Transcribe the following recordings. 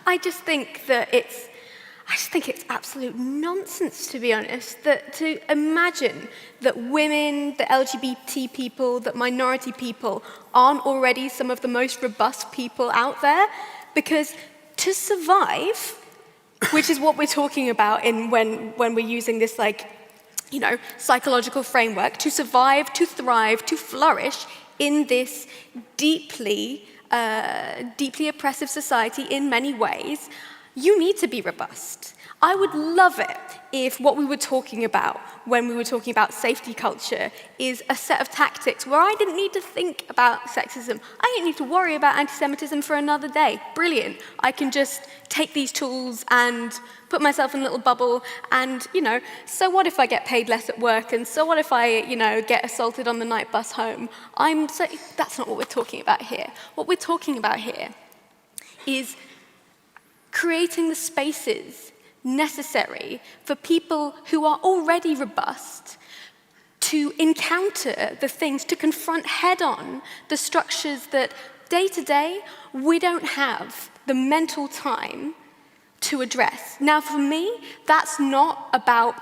I just think it's absolute nonsense, to be honest, that to imagine that women, that LGBT people, that minority people aren't already some of the most robust people out there, because to survive, which is what we're talking about when we're using this psychological framework, to survive, to thrive, to flourish in this deeply oppressive society in many ways, you need to be robust. I would love it if what we were talking about when we were talking about safety culture is a set of tactics where I didn't need to think about sexism. I didn't need to worry about anti-Semitism for another day. Brilliant. I can just take these tools and put myself in a little bubble and, so what if I get paid less at work, and so what if I, get assaulted on the night bus home? That's not what we're talking about here. What we're talking about here is creating the spaces necessary for people who are already robust to encounter the things, to confront head-on the structures that day to day we don't have the mental time to address. Now, for me, that's not about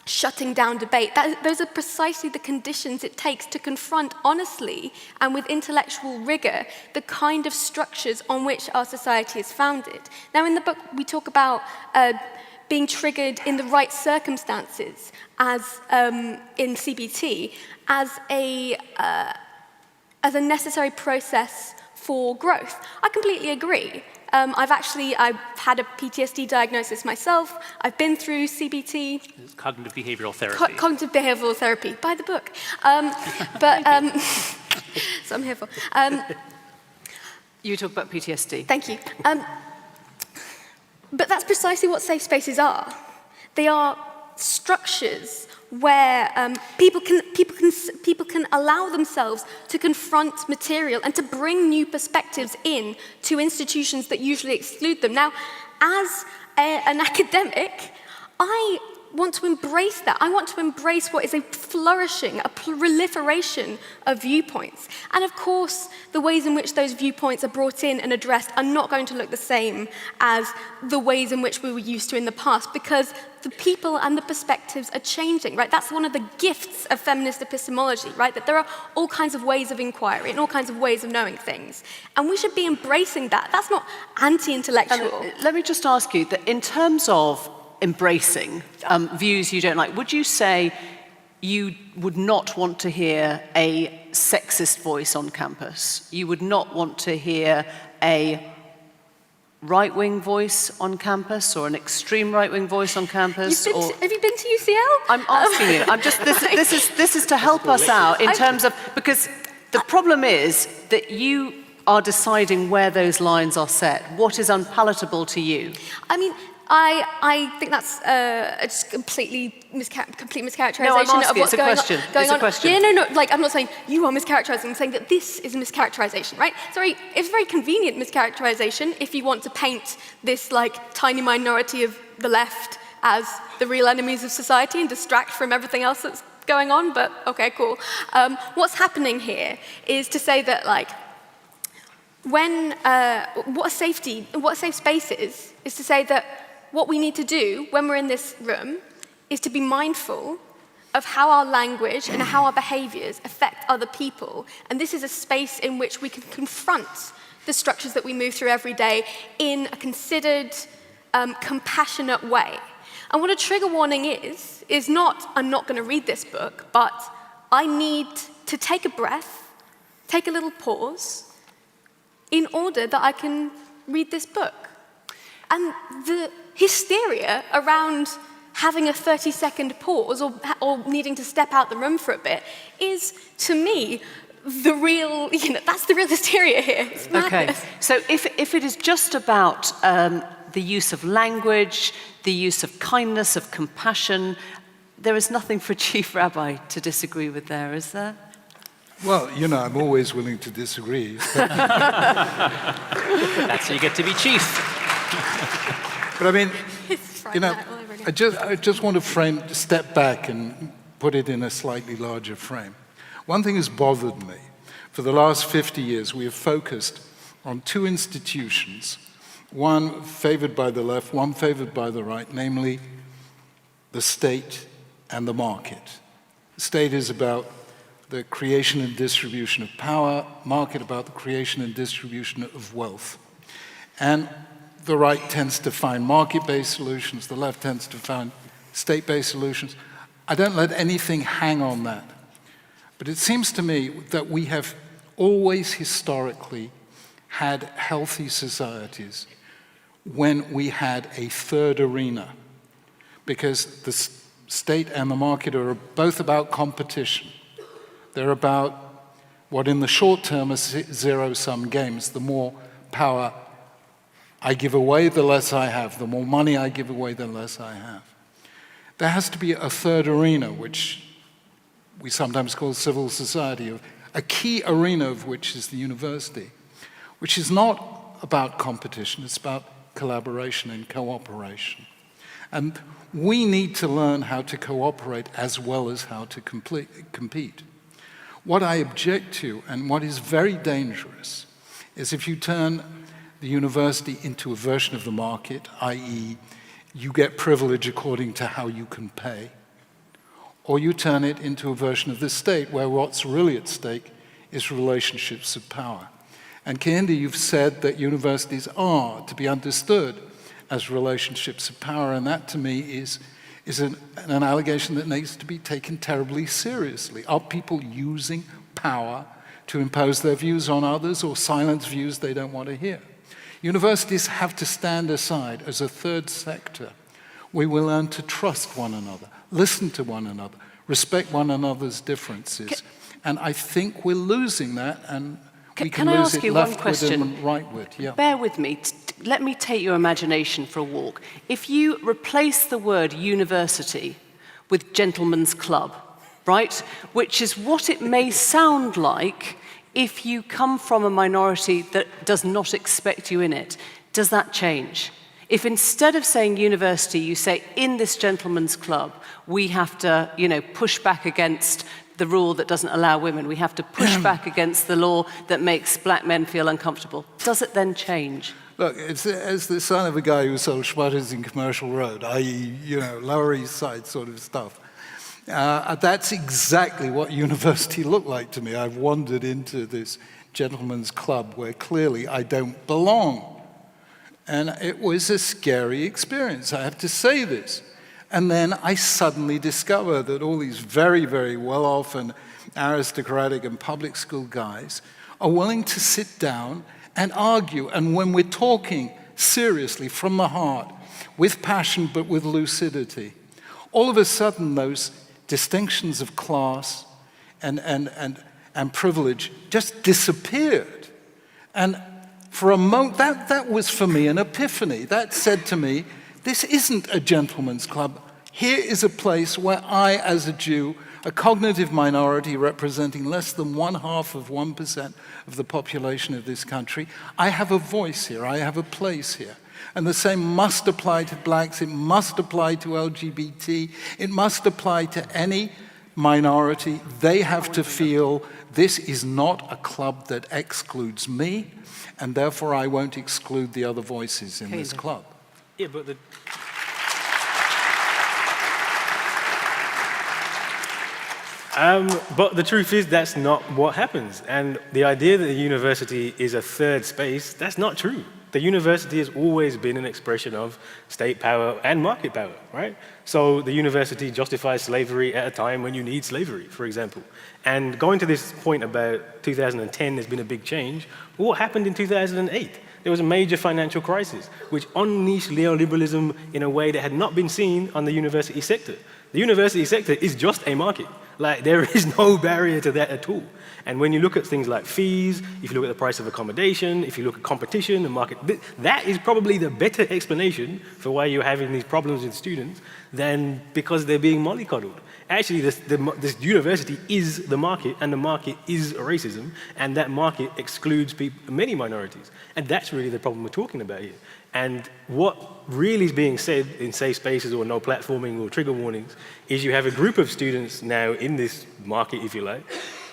shutting down debate. Those are precisely the conditions it takes to confront honestly and with intellectual rigor the kind of structures on which our society is founded. Now, in the book, we talk about being triggered in the right circumstances, as in CBT, as a necessary process for growth. I completely agree. I've had a PTSD diagnosis myself. I've been through CBT. It's cognitive behavioral therapy. Cognitive behavioral therapy, buy the book. So I'm here for. You talk about PTSD. Thank you. But that's precisely what safe spaces are. They are structures where people can allow themselves to confront material and to bring new perspectives in to institutions that usually exclude them. Now, as an academic, I want to embrace that. I want to embrace what is a flourishing, a proliferation of viewpoints. And of course, the ways in which those viewpoints are brought in and addressed are not going to look the same as the ways in which we were used to in the past, because the people and the perspectives are changing, right? That's one of the gifts of feminist epistemology, right? That there are all kinds of ways of inquiry and all kinds of ways of knowing things. And we should be embracing that. That's not anti-intellectual. Let me just ask you that in terms of embracing views you don't like, would you say you would not want to hear a sexist voice on campus? You would not want to hear a right-wing voice on campus, or an extreme right-wing voice on campus? Have you been to UCL? I'm asking you. I'm just. This is to help us out in terms of, because the problem is that you are deciding where those lines are set. What is unpalatable to you? I mean, I think that's just complete mischaracterization no, I'm asking, of what's it's a going question. on. It's a question. Yeah, no, I'm not saying you are mischaracterizing. I'm saying that this is a mischaracterization, right? It's a very convenient mischaracterization if you want to paint this tiny minority of the left as the real enemies of society and distract from everything else that's going on, but okay, cool. What's happening here is to say that what a safe space is to say that what we need to do when we're in this room is to be mindful of how our language and how our behaviors affect other people. And this is a space in which we can confront the structures that we move through every day in a considered, compassionate way. And what a trigger warning is not, I'm not going to read this book, but I need to take a breath, take a little pause, in order that I can read this book. And the hysteria around having a 30-second pause or needing to step out the room for a bit is, to me, the real, that's the real hysteria here. It's madness. Okay, so if it is just about the use of language, the use of kindness, of compassion, there is nothing for Chief Rabbi to disagree with there, is there? Well, I'm always willing to disagree. That's how you get to be chief. But I mean, I just want to step back and put it in a slightly larger frame. One thing has bothered me. For the last 50 years, we have focused on two institutions one favored by the left, one favored by the right, namely the state and the market. The state is about the creation and distribution of power, market about the creation and distribution of wealth. And the right tends to find market-based solutions, the left tends to find state-based solutions. I don't let anything hang on that. But it seems to me that we have always historically had healthy societies when we had a third arena, because the state and the market are both about competition. They're about what in the short term are zero-sum games. The more power I give away, the less I have. The more money I give away, the less I have. There has to be a third arena, which we sometimes call civil society, a key arena of which is the university, which is not about competition, it's about collaboration and cooperation. And we need to learn how to cooperate as well as how to compete. What I object to, and what is very dangerous, is if you turn the university into a version of the market, i.e., you get privilege according to how you can pay, or you turn it into a version of the state where what's really at stake is relationships of power. And Kehinde, you've said that universities are to be understood as relationships of power, and that to me is an allegation that needs to be taken terribly seriously. Are people using power to impose their views on others or silence views they don't want to hear? Universities have to stand aside as a third sector. We will learn to trust one another, listen to one another, respect one another's differences. And I think we're losing that, and we can lose it leftward and rightward. Yeah. Bear with me. Let me take your imagination for a walk. If you replace the word university with gentleman's club, right, which is what it may sound like if you come from a minority that does not expect you in it, does that change? If instead of saying university, you say, in this gentleman's club, we have to, push back against the rule that doesn't allow women, we have to push back against the law that makes black men feel uncomfortable, does it then change? Look, it's as the son of a guy who sold schwatters in Commercial Road, i.e., Lower East Side sort of stuff. That's exactly what university looked like to me. I've wandered into this gentleman's club where clearly I don't belong. And it was a scary experience, I have to say this. And then I suddenly discover that all these very, very well-off and aristocratic and public school guys are willing to sit down and argue. And when we're talking seriously, from the heart, with passion but with lucidity, all of a sudden those distinctions of class and privilege just disappeared. And for a moment, that was for me an epiphany. That said to me, this isn't a gentleman's club. Here is a place where I, as a Jew, a cognitive minority representing less than 0.5% of the population of this country, I have a voice here, I have a place here. And the same must apply to blacks, it must apply to LGBT, it must apply to any minority. They have to feel this is not a club that excludes me, and therefore I won't exclude the other voices in this club. Yeah, but the truth is that's not what happens. And the idea that the university is a third space, that's not true. The university has always been an expression of state power and market power, right? So the university justifies slavery at a time when you need slavery, for example. And going to this point about 2010 has been a big change. What happened in 2008? There was a major financial crisis, which unleashed neoliberalism in a way that had not been seen on the university sector. The university sector is just a market. Like, there is no barrier to that at all. And when you look at things like fees, if you look at the price of accommodation, if you look at competition and market, that is probably the better explanation for why you're having these problems with students than because they're being mollycoddled. Actually, this university is the market, and the market is racism, and that market excludes many minorities. And that's really the problem we're talking about here. And what really is being said in safe spaces or no platforming or trigger warnings is you have a group of students now in this market, if you like,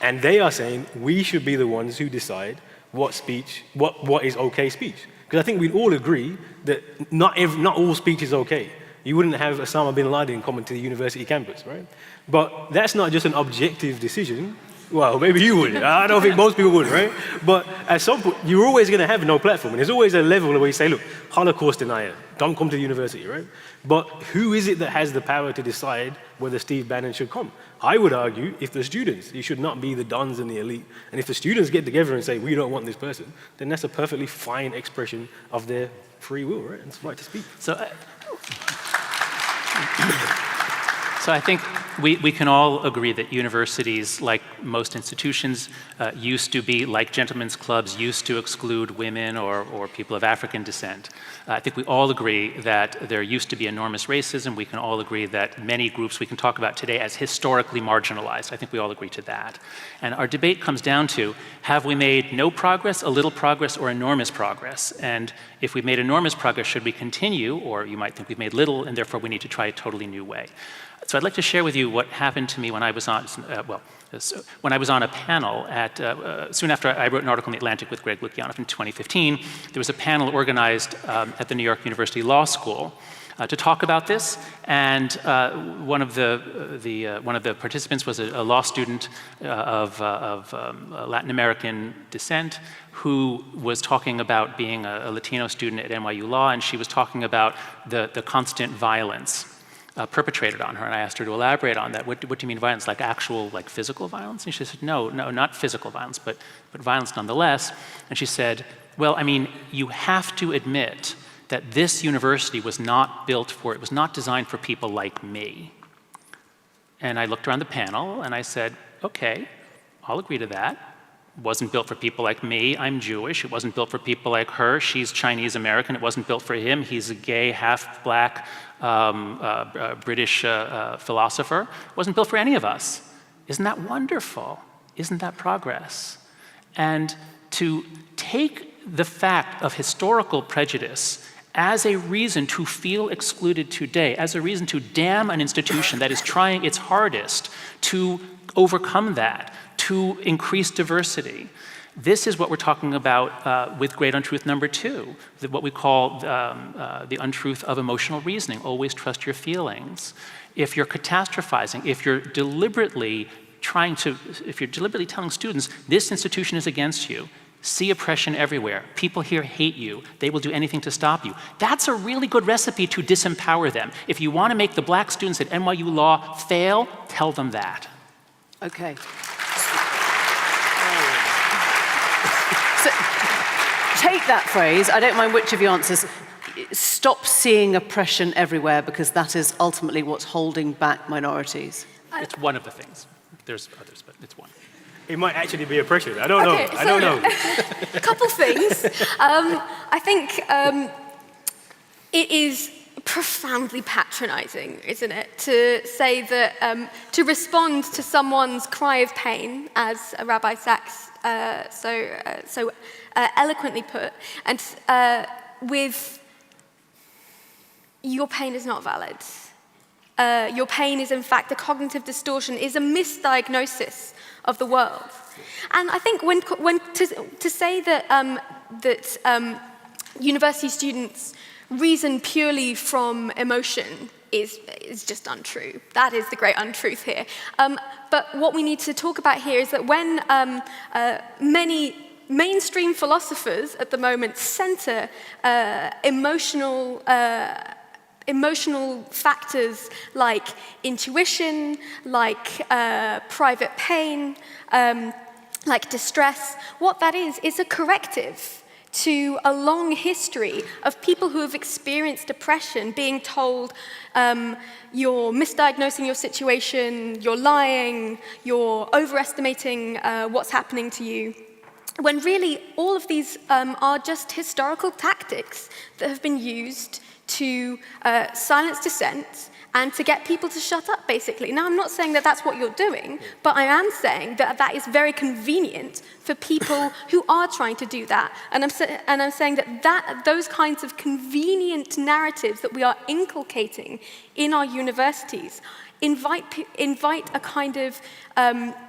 and they are saying we should be the ones who decide what speech, what is okay speech. Because I think we'd all agree that not all speech is okay. You wouldn't have Osama bin Laden coming to the university campus, right? But that's not just an objective decision. Well, maybe you would. I don't think most people would, right? But at some point, you're always going to have no platform. And there's always a level where you say, look, Holocaust denier, don't come to the university, right? But who is it that has the power to decide whether Steve Bannon should come? I would argue it's the students. It should not be the dons and the elite. And if the students get together and say, we don't want this person, then that's a perfectly fine expression of their free will, right? It's right to speak. So I think we can all agree that universities, like most institutions, used to be, like gentlemen's clubs, used to exclude women or people of African descent. I think we all agree that there used to be enormous racism. We can all agree that many groups we can talk about today as historically marginalized. I think we all agree to that. And our debate comes down to, have we made no progress, a little progress, or enormous progress? And if we've made enormous progress, should we continue? Or you might think we've made little, and therefore we need to try a totally new way. So I'd like to share with you what happened to me when I was on, when I was on a panel at, soon after I wrote an article in The Atlantic with Greg Lukianoff in 2015, there was a panel organized at the New York University Law School to talk about this, and one of the participants was a law student of Latin American descent who was talking about being a Latino student at NYU Law, and she was talking about the constant violence perpetrated on her, and I asked her to elaborate on that. What do you mean violence? Like actual, like physical violence? And she said, no, not physical violence, but violence nonetheless. And she said, well, I mean, you have to admit that this university was not built for, it was not designed for people like me. And I looked around the panel and I said, okay, I'll agree to that. It wasn't built for people like me, I'm Jewish. It wasn't built for people like her, she's Chinese American. It wasn't built for him, he's a gay, half-black, British philosopher. It wasn't built for any of us. Isn't that wonderful? Isn't that progress? And to take the fact of historical prejudice as a reason to feel excluded today, as a reason to damn an institution that is trying its hardest to overcome that, to increase diversity. This is what we're talking about with great untruth number 2, what we call the untruth of emotional reasoning. Always trust your feelings. If you're catastrophizing, if you're deliberately telling students, this institution is against you, see oppression everywhere, people here hate you, they will do anything to stop you, that's a really good recipe to disempower them. If you want to make the black students at NYU Law fail, tell them that. Okay. So, take that phrase, I don't mind which of you answers, stop seeing oppression everywhere, because that is ultimately what's holding back minorities. It's one of the things. There's others, but it's one. It might actually be oppression. I don't know. I don't know. A couple things. I think it is profoundly patronizing, isn't it, to say that, to respond to someone's cry of pain, as Rabbi Sacks so eloquently put, and with, your pain is not valid. Your pain is, in fact, a cognitive distortion, is a misdiagnosis of the world. And I think to say that, university students reason purely from emotion is just untrue. That is the great untruth here. But what we need to talk about here is that when many mainstream philosophers at the moment center emotional factors like intuition, like private pain, like distress, what that is a corrective to a long history of people who have experienced depression being told, you're misdiagnosing your situation, you're lying, you're overestimating what's happening to you. When really all of these are just historical tactics that have been used to silence dissent and to get people to shut up, basically. Now, I'm not saying that that's what you're doing, but I am saying that that is very convenient for people who are trying to do that. And I'm saying that those kinds of convenient narratives that we are inculcating in our universities invite a kind of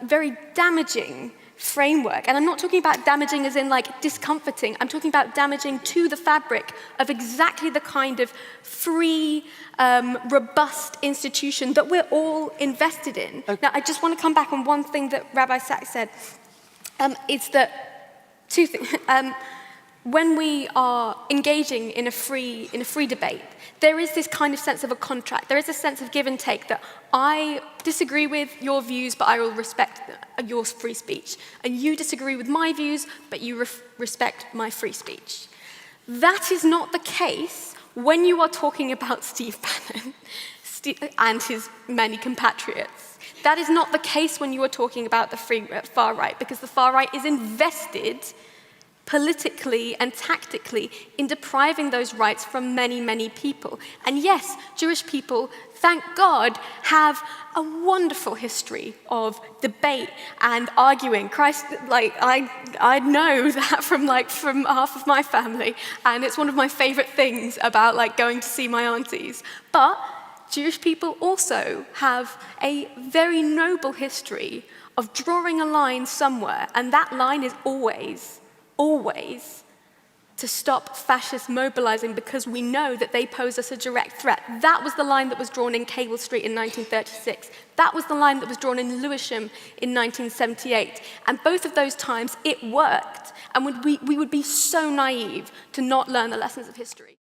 very damaging framework. And I'm not talking about damaging as in like discomforting. I'm talking about damaging to the fabric of exactly the kind of free, robust institution that we're all invested in. Okay. Now, I just want to come back on one thing that Rabbi Sacks said. It's that two things. When we are engaging in a free debate, there is this kind of sense of a contract. There is a sense of give and take that I disagree with your views, but I will respect your free speech. And you disagree with my views, but you respect my free speech. That is not the case when you are talking about Steve Bannon and his many compatriots. That is not the case when you are talking about the far right, because the far right is invested politically and tactically in depriving those rights from many, many people. And yes, Jewish people, thank God, have a wonderful history of debate and arguing. Christ, like, I know that from half of my family, and it's one of my favorite things about like going to see my aunties. But Jewish people also have a very noble history of drawing a line somewhere, and that line is always to stop fascists mobilizing because we know that they pose us a direct threat. That was the line that was drawn in Cable Street in 1936. That was the line that was drawn in Lewisham in 1978. And both of those times, it worked. And we would be so naive to not learn the lessons of history.